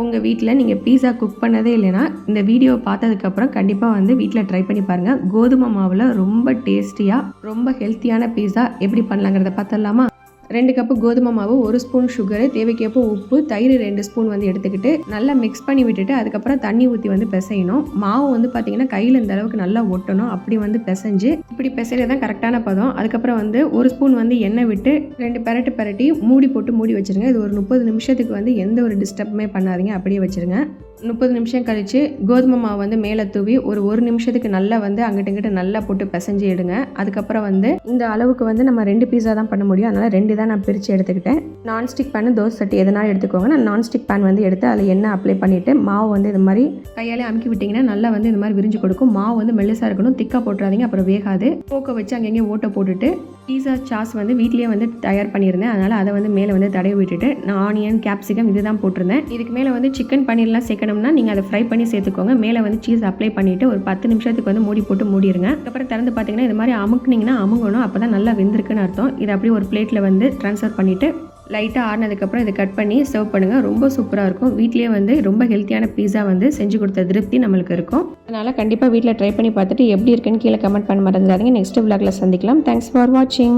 உங்கள் வீட்டில் நீங்கள் பீஸா குக் பண்ணதே இல்லைன்னா இந்த வீடியோவை பார்த்ததுக்கப்புறம் கண்டிப்பாக வந்து வீட்டில் ட்ரை பண்ணி பாருங்கள். கோதுமை மாவில் ரொம்ப டேஸ்டியாக ரொம்ப ஹெல்த்தியான பீஸா எப்படி பண்ணலாங்கிறத பார்த்துடலாமா? 2 கப்பு கோதுமை மாவு, 1 ஸ்பூன் சுகரு, தேவைக்கேற்ப உப்பு, தயிர் 2 ஸ்பூன் வந்து எடுத்துக்கிட்டு நல்லா மிக்ஸ் பண்ணி விட்டுட்டு அதுக்கப்புறம் தண்ணி ஊற்றி வந்து பிசையணும். மாவு வந்து பார்த்திங்கன்னா கையில் இந்த அளவுக்கு நல்லா ஒட்டணும். அப்படி வந்து பிசைஞ்சு இப்படி பிசைறது தான் கரெக்டான பதம். அதுக்கப்புறம் வந்து 1 ஸ்பூன் வந்து எண்ணெய் விட்டு 2 பெரட்டி மூடி போட்டு மூடி வச்சுருங்க. இது ஒரு 30 நிமிஷத்துக்கு வந்து எந்த ஒரு டிஸ்டர்புமே பண்ணாதீங்க, அப்படியே வச்சுருங்க. 30 நிமிஷம் கழித்து கோதுமை மாவு வந்து மேலே தூவி ஒரு நிமிஷத்துக்கு நல்லா வந்து அங்கிட்ட இங்கிட்ட நல்லா போட்டு பிசைஞ்சு எடுங்க. அதுக்கப்புறம் வந்து இந்த அளவுக்கு வந்து நம்ம 2 பீஸா தான் பண்ண முடியும். அதனால் 2 தான் நான் பிரித்து எடுத்துக்கிட்டேன். நான்ஸ்டிக் பேன், தோசை சட்டி எதனாலும் எடுத்துக்கோங்க. நான் நான்ஸ்டிக் பேன் வந்து எடுத்து அதில் எண்ணெய் அப்ளை பண்ணிவிட்டு மாவு வந்து இது மாதிரி கையாலே அமுக்கி விட்டிங்கன்னா நல்லா வந்து இது மாதிரி விரிஞ்சு கொடுக்கும். மாவு வந்து மெல்லிசாக இருக்கணும், திக்காக போட்டுறாதீங்க, அப்புறம் வேகாது. போக்க வச்சு அங்கங்கே ஓட்டை போட்டுட்டு பீஸா சாஸ் வந்து வீட்லேயே வந்து தயார் பண்ணியிருந்தேன். அதனால் அதை வந்து மேலே வந்து தடவி விட்டுட்டு நான் ஆனியன், கேப்சிகம் இது தான் போட்டிருந்தேன். இதுக்கு மேலே வந்து சிக்கன் பன்னீர்லாம் சேர்க்கணும்னா நீங்கள் அதை ஃப்ரை பண்ணி சேர்த்துக்கோங்க. மேலே வந்து சீஸ் அப்ளை பண்ணிவிட்டு ஒரு 10 நிமிஷத்துக்கு வந்து மூடி போட்டு மூடிடுங்க. அதுக்கப்புறம் திறந்து பார்த்தீங்கன்னா இது மாதிரி அமுக்குனிங்கன்னா அமுங்கணும், அப்போ தான் நல்லா வெந்திருக்குன்னு அர்த்தம். இதை அப்படியே ஒரு பிளேட்டில் வந்து ட்ரான்ஸ்ஃபர் பண்ணிவிட்டு லைட்டாக ஆறினதுக்கப்புறம் இதை கட் பண்ணி சர்வ் பண்ணுங்கள். ரொம்ப சூப்பராக இருக்கும். வீட்லேயே வந்து ரொம்ப ஹெல்த்தியான பீஸா வந்து செஞ்சு கொடுத்த திருப்தி நம்மளுக்கு இருக்கும். அதனால் கண்டிப்பாக வீட்டில் ட்ரை பண்ணி பார்த்துட்டு எப்படி இருக்குன்னு கீழே கமெண்ட் பண்ண மறந்துடாதீங்க. நெக்ஸ்ட் விலாகில் சந்திக்கலாம். தேங்க்ஸ் ஃபார் வாட்சிங்.